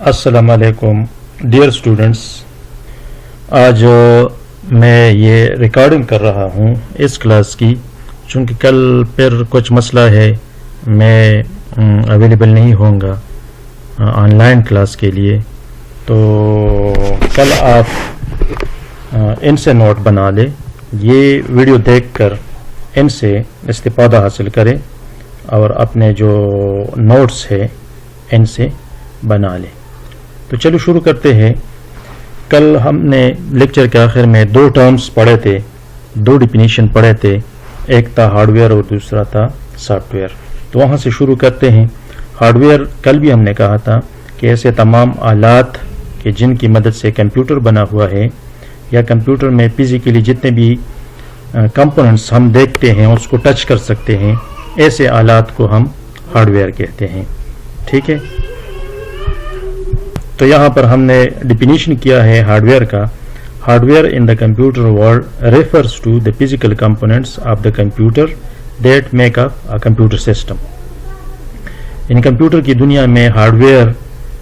السلام علیکم dear students. آج میں یہ ریکارڈنگ کر رہا ہوں اس کلاس کی، چونکہ کل پھر کچھ مسئلہ ہے، میں اویلیبل نہیں ہوں گا آن لائن کلاس کے لیے. تو کل آپ ان سے نوٹ بنا لیں، یہ ویڈیو دیکھ کر ان سے استفادہ حاصل کریں اور اپنے جو نوٹس ہے ان سے بنا لیں. تو چلو شروع کرتے ہیں. کل ہم نے لیکچر کے آخر میں دو ٹرمز پڑھے تھے، دو ڈیفینیشن پڑھے تھے، ایک تھا ہارڈ ویئر اور دوسرا تھا سافٹ ویئر. تو وہاں سے شروع کرتے ہیں. ہارڈ ویئر کل بھی ہم نے کہا تھا کہ ایسے تمام آلات کہ جن کی مدد سے کمپیوٹر بنا ہوا ہے یا کمپیوٹر میں فزیکلی جتنے بھی کمپوننٹس ہم دیکھتے ہیں اس کو ٹچ کر سکتے ہیں، ایسے آلات کو ہم ہارڈ ویئر کہتے ہیں. ٹھیک ہے، تو یہاں پر ہم نے ڈیفینیشن کیا ہے ہارڈ ویئر کا. Hardware in the computer world refers to the physical components of the computer that make up a computer system. ان کمپیوٹر کی دنیا میں ہارڈ ویئر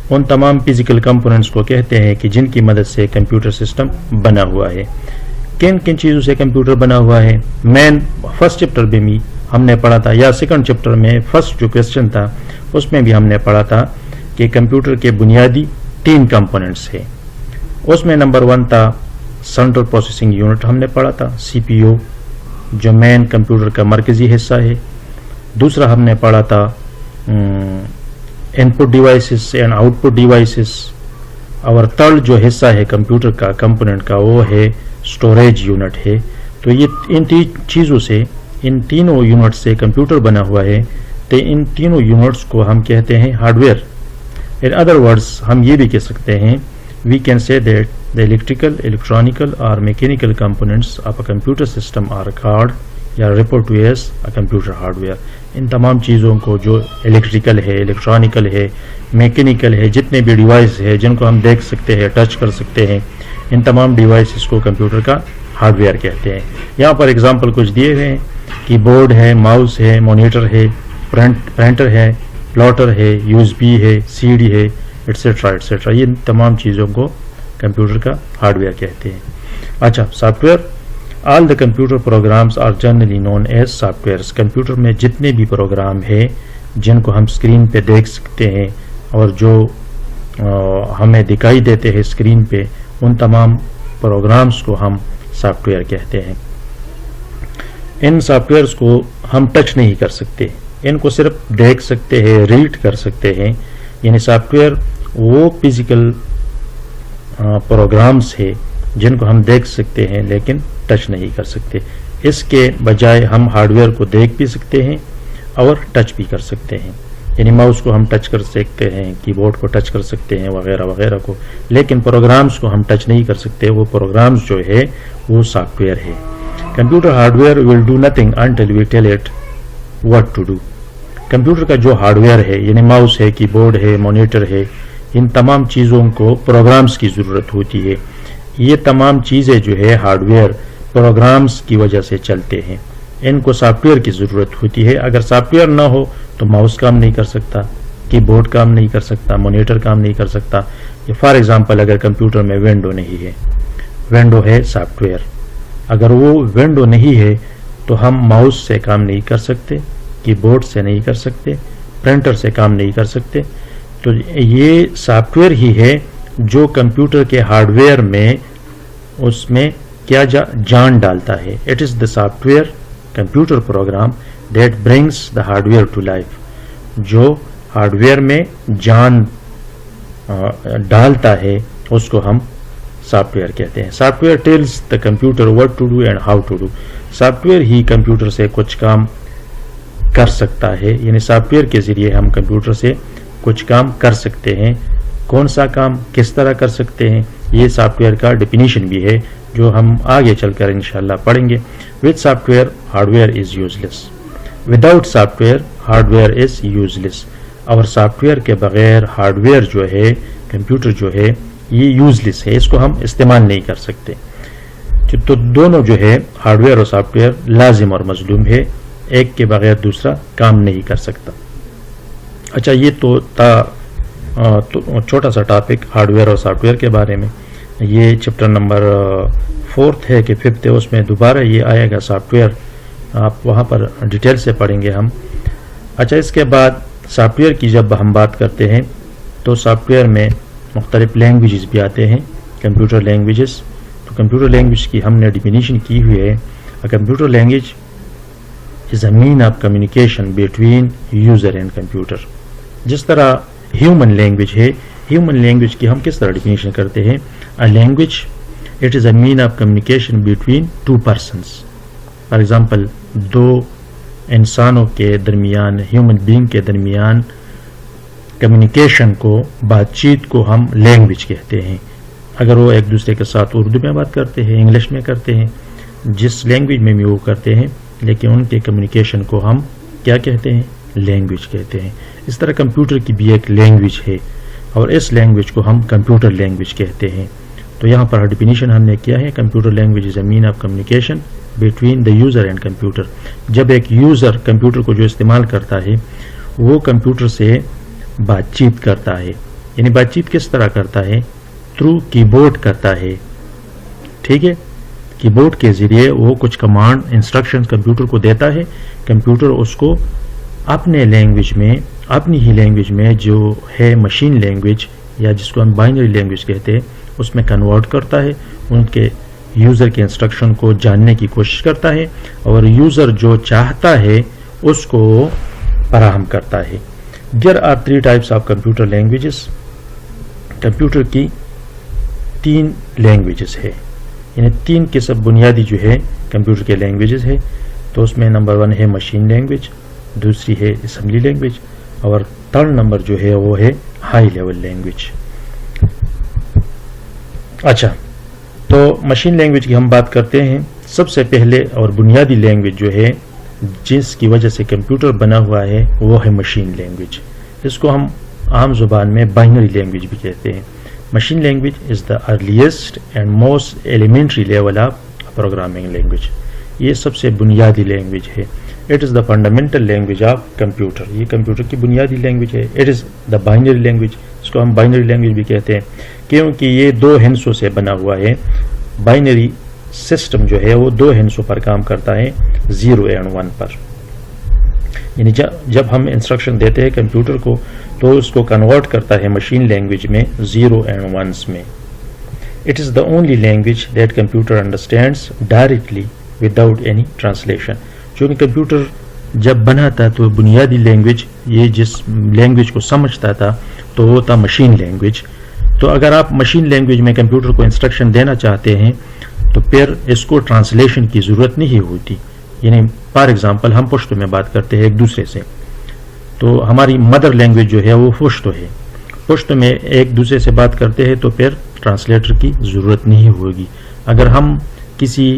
ان تمام فزیکل کمپوننٹس کو کہتے ہیں کہ جن کی مدد سے کمپیوٹر سسٹم بنا ہوا ہے. کن کن چیزوں سے کمپیوٹر بنا ہوا ہے؟ مین فرسٹ چیپٹر میں بھی ہم نے پڑھا تھا، یا سیکنڈ چیپٹر میں فرسٹ جو کویسچن تھا اس میں بھی ہم نے پڑھا تھا کہ کمپیوٹر کے بنیادی 3 کمپوننٹس ہیں. اس میں نمبر 1 تھا سینٹرل پروسیسنگ یونٹ، ہم نے پڑھا تھا سی پی یو جو مین کمپیوٹر کا مرکزی حصہ ہے. دوسرا ہم نے پڑھا تھا input devices and output devices. اور تھرڈ جو حصہ ہے کمپیوٹر کا کمپوننٹ کا وہ ہے اسٹوریج یونٹ ہے. تو یہ ان 3 چیزوں سے، ان تینوں یونٹ سے کمپیوٹر بنا ہوا ہے. تو ان تینوں یونٹس کو ہم کہتے ہیں hard where. In other words ہم یہ بھی کہہ سکتے ہیں we can say that the electrical, electronical or mechanical components of a computer system are called یا refer to as a computer hardware. ان تمام چیزوں کو جو الیکٹریکل ہے، الیکٹرانیکل ہے، میکینیکل ہے، جتنے بھی ڈیوائس ہے جن کو ہم دیکھ سکتے ہیں، ٹچ کر سکتے ہیں، ان تمام ڈیوائسز کو کمپیوٹر کا ہارڈ ویئر کہتے ہیں. یہاں پر اگزامپل کچھ دیے ہوئے ہیں، کی بورڈ ہے، ماؤس ہے، مانیٹر ہے، پرنٹر ہے، پلاٹر ہے، یو ایس بی ہے، سی ڈی ہے، ایٹسٹرا ایٹسٹرا. یہ تمام چیزوں کو کمپیوٹر کا ہارڈ ویئر کہتے ہیں. اچھا، software. All the computer programs are generally known as softwares. Computer میں جتنے بھی پروگرام ہیں جن کو ہم اسکرین پہ دیکھ سکتے ہیں اور جو ہمیں دکھائی دیتے ہیں اسکرین پہ، ان تمام پروگرامس کو ہم سافٹ ویئر کہتے ہیں. ان سافٹ ویئرس کو ہم ٹچ نہیں کر سکتے، ان کو صرف دیکھ سکتے ہیں، ریڈ کر سکتے ہیں. یعنی سافٹ ویئر وہ فزیکل پروگرامس ہے جن کو ہم دیکھ سکتے ہیں لیکن ٹچ نہیں کر سکتے. اس کے بجائے ہم ہارڈ ویئر کو دیکھ بھی سکتے ہیں اور ٹچ بھی کر سکتے ہیں. یعنی ماؤس کو ہم ٹچ کر سکتے ہیں، کی بورڈ کو ٹچ کر سکتے ہیں، وغیرہ وغیرہ کو، لیکن پروگرامس کو ہم ٹچ نہیں کر سکتے. وہ پروگرامس جو ہے وہ سافٹ ویئر ہے. Computer hardware will do nothing until we tell it what to do. Computer کا جو ہارڈ ویئر ہے، یعنی ماؤس ہے، کی بورڈ ہے، مانیٹر ہے، ان تمام چیزوں کو پروگرامز کی ضرورت ہوتی ہے. یہ تمام چیزیں جو ہے ہارڈ ویئر پروگرامز کی وجہ سے چلتے ہیں. ان کو سافٹ ویئر کی ضرورت ہوتی ہے. اگر سافٹ ویئر نہ ہو تو ماؤس کام نہیں کر سکتا، کی بورڈ کام نہیں کر سکتا، مانیٹر کام نہیں کر سکتا. فار ایگزامپل اگر کمپیوٹر میں ونڈو نہیں ہے، ونڈو ہے سافٹ ویئر، اگر وہ ونڈو نہیں ہے تو ہم ماؤس سے کام نہیں کر سکتے، کی بورڈ سے نہیں کر سکتے، پرنٹر سے کام نہیں کر سکتے. تو یہ سافٹ ویئر ہی ہے جو کمپیوٹر کے ہارڈ ویئر میں اس میں کیا جان ڈالتا ہے. It is the software computer program that brings the hardware to life. جو ہارڈ ویئر میں جان ڈالتا ہے اس کو ہم سافٹ ویئر کہتے ہیں. Software tells the computer what to do and how to do. Software ہی کمپیوٹر سے کچھ کام کر سکتا ہے. یعنی سافٹ ویئر کے ذریعے ہم کمپیوٹر سے کچھ کام کر سکتے ہیں. کون سا کام کس طرح کر سکتے ہیں، یہ سافٹ ویئر کا ڈیفینیشن بھی ہے جو ہم آگے چل کر انشاءاللہ پڑھیں گے. With software hardware is useless. Without software hardware is useless. اور سافٹ ویئر کے بغیر ہارڈ ویئر جو ہے کمپیوٹر جو ہے یہ یوز لیس ہے، اس کو ہم استعمال نہیں کر سکتے. تو دونوں جو ہے ہارڈ ویئر اور سافٹ ویئر لازم اور مظلوم ہے، ایک کے بغیر دوسرا کام نہیں کر سکتا. اچھا، یہ تو تھا چھوٹا سا ٹاپک ہارڈ ویئر اور سافٹ ویئر کے بارے میں. یہ چیپٹر نمبر 4 ہے کہ 5 ہے, اس میں دوبارہ یہ آئے گا سافٹ ویئر, آپ وہاں پر ڈیٹیل سے پڑھیں گے ہم. اچھا, اس کے بعد سافٹ ویئر کی جب ہم بات کرتے ہیں تو سافٹ ویئر میں مختلف لینگویجز بھی آتے ہیں, کمپیوٹر لینگویجز. تو کمپیوٹر لینگویج کی ہم نے ڈیفینیشن کی ہوئی ہے, computer language is a mean of communication between user and computer. جس طرح ہیومن لینگویج ہے, ہیومن لینگویج کی ہم کس طرح ڈیفینیشن کرتے ہیں, a language it is a mean of communication between two persons. For example, دو انسانوں کے درمیان, ہیومن بینگ کے درمیان کمیونیکیشن کو, بات چیت کو ہم لینگویج کہتے ہیں. اگر وہ ایک دوسرے کے ساتھ اردو میں بات کرتے ہیں, انگلش میں کرتے ہیں, جس لینگویج میں بھی وہ کرتے ہیں, لیکن ان کے کمیونیکیشن کو ہم کیا کہتے ہیں, لینگویج کہتے ہیں. اس طرح کمپیوٹر کی بھی ایک لینگویج ہے اور اس لینگویج کو ہم کمپیوٹر لینگویج کہتے ہیں. تو یہاں پر ڈیفینیشن ہم نے کیا ہے, computer language is a mean of communication between the user and computer. جب ایک یوزر کمپیوٹر کو جو استعمال کرتا ہے وہ کمپیوٹر سے بات چیت کرتا ہے, یعنی بات چیت کس طرح کرتا ہے, تھرو کی بورڈ کرتا ہے. ٹھیک ہے, کی بورڈ کے ذریعے وہ کچھ کمانڈ, انسٹرکشن کمپیوٹر کو دیتا ہے, کمپیوٹر اس کو اپنے لینگویج میں, اپنی ہی لینگویج میں جو ہے مشین لینگویج یا جس کو ہم بائنری لینگویج کہتے ہیں, اس میں کنورٹ کرتا ہے, ان کے یوزر کے انسٹرکشن کو جاننے کی کوشش کرتا ہے اور یوزر جو چاہتا ہے اس کو فراہم کرتا ہے. There are 3 types of computer languages. Computer کی 3 لینگویجز ہے, یعنی 3 قسم بنیادی جو ہے کمپیوٹر کے لینگویجز ہے. تو اس میں نمبر 1 ہے مشین لینگویج, دوسری ہے اسمبلی لینگویج, اور 3rd نمبر جو ہے وہ ہے ہائی لیول لینگویج. اچھا, تو مشین لینگویج کی ہم بات کرتے ہیں. سب سے پہلے اور بنیادی لینگویج جو ہے جس کی وجہ سے کمپیوٹر بنا ہوا ہے وہ ہے مشین لینگویج. اس کو ہم عام زبان میں بائنری لینگویج بھی کہتے ہیں. Machine language is the earliest and most elementary level of programming language. یہ سب سے بنیادی لینگویج ہے. It is the fundamental language of computer. یہ کمپیوٹر کی بنیادی لینگویج ہے. It is the binary language, اس کو ہم بائنری لینگویج بھی کہتے ہیں کیونکہ یہ 2 ہندسوں سے بنا ہوا ہے. بائنری سسٹم جو ہے وہ 2 ہندسوں پر کام کرتا ہے, 0 اینڈ 1 پر. یعنی جب ہم انسٹرکشن دیتے ہیں کمپیوٹر کو تو اس کو کنورٹ کرتا ہے مشین لینگویج میں 0 اینڈ 1 میں. It is the only language that computer understands directly without any translation. چونکہ کمپیوٹر جب بنا تھا تو بنیادی لینگویج, یہ جس لینگویج کو سمجھتا تھا تو وہ تھا مشین لینگویج. تو اگر آپ مشین لینگویج میں کمپیوٹر کو انسٹرکشن دینا چاہتے ہیں تو پھر اس کو ٹرانسلیشن کی ضرورت نہیں ہوتی. یعنی فار ایگزامپل ہم پشتو میں بات کرتے ہیں ایک دوسرے سے, تو ہماری مدر لینگویج جو ہے وہ پشتو ہے. پشتو میں ایک دوسرے سے بات کرتے ہیں تو پھر ٹرانسلیٹر کی ضرورت نہیں ہوگی. اگر ہم کسی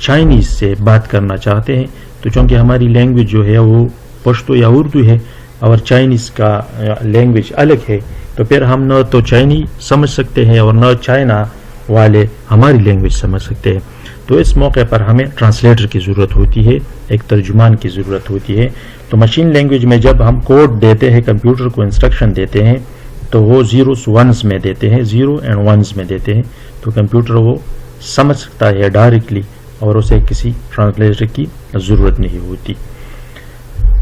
چائنیز سے بات کرنا چاہتے ہیں تو چونکہ ہماری لینگویج جو ہے وہ پشتو یا اردو ہے اور چائنیز کا لینگویج الگ ہے, تو پھر ہم نہ تو چائنی سمجھ سکتے ہیں اور نہ چائنا والے ہماری لینگویج سمجھ سکتے ہیں. تو اس موقع پر ہمیں ٹرانسلیٹر کی ضرورت ہوتی ہے, ایک ترجمان کی ضرورت ہوتی ہے. تو مشین لینگویج میں جب ہم کوڈ دیتے ہیں, کمپیوٹر کو انسٹرکشن دیتے ہیں تو وہ 0s 1s میں دیتے ہیں, 0 اینڈ 1s میں دیتے ہیں. تو کمپیوٹر وہ سمجھ سکتا ہے ڈائریکٹلی اور اسے کسی ٹرانسلیٹر کی ضرورت نہیں ہوتی.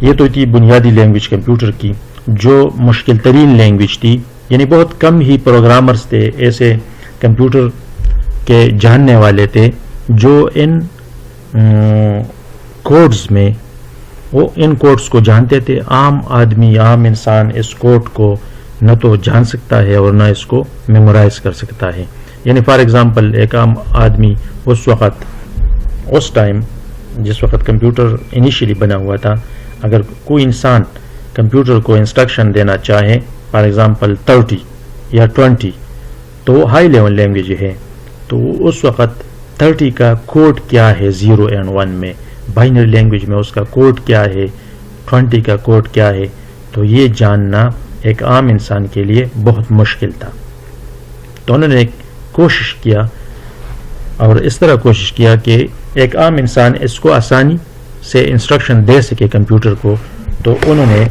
یہ تو تھی بنیادی لینگویج کمپیوٹر کی, جو مشکل ترین لینگویج تھی. یعنی بہت کم ہی پروگرامرز تھے ایسے کمپیوٹر کے جاننے والے تھے جو ان کوڈز میں وہ ان کوڈز کو جانتے تھے. عام آدمی, عام انسان اس کوڈ کو نہ تو جان سکتا ہے اور نہ اس کو میمورائز کر سکتا ہے. یعنی فار ایگزامپل ایک عام آدمی اس وقت, اس ٹائم جس وقت کمپیوٹر انیشیلی بنا ہوا تھا, اگر کوئی انسان کمپیوٹر کو انسٹرکشن دینا چاہے فار ایگزامپل 30 یا 20, تو وہ ہائی لیول لینگویج ہے. تو اس وقت 30 کا کوڈ کیا ہے 0 اینڈ 1 میں, بائنری لینگویج میں اس کا کوڈ کیا ہے, 20 کا کوڈ کیا ہے, تو یہ جاننا ایک عام انسان کے لیے بہت مشکل تھا. تو انہوں نے کوشش کیا اور اس طرح کوشش کیا کہ ایک عام انسان اس کو آسانی سے انسٹرکشن دے سکے کمپیوٹر کو. تو انہوں نے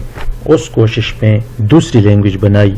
اس کوشش میں دوسری لینگویج بنائی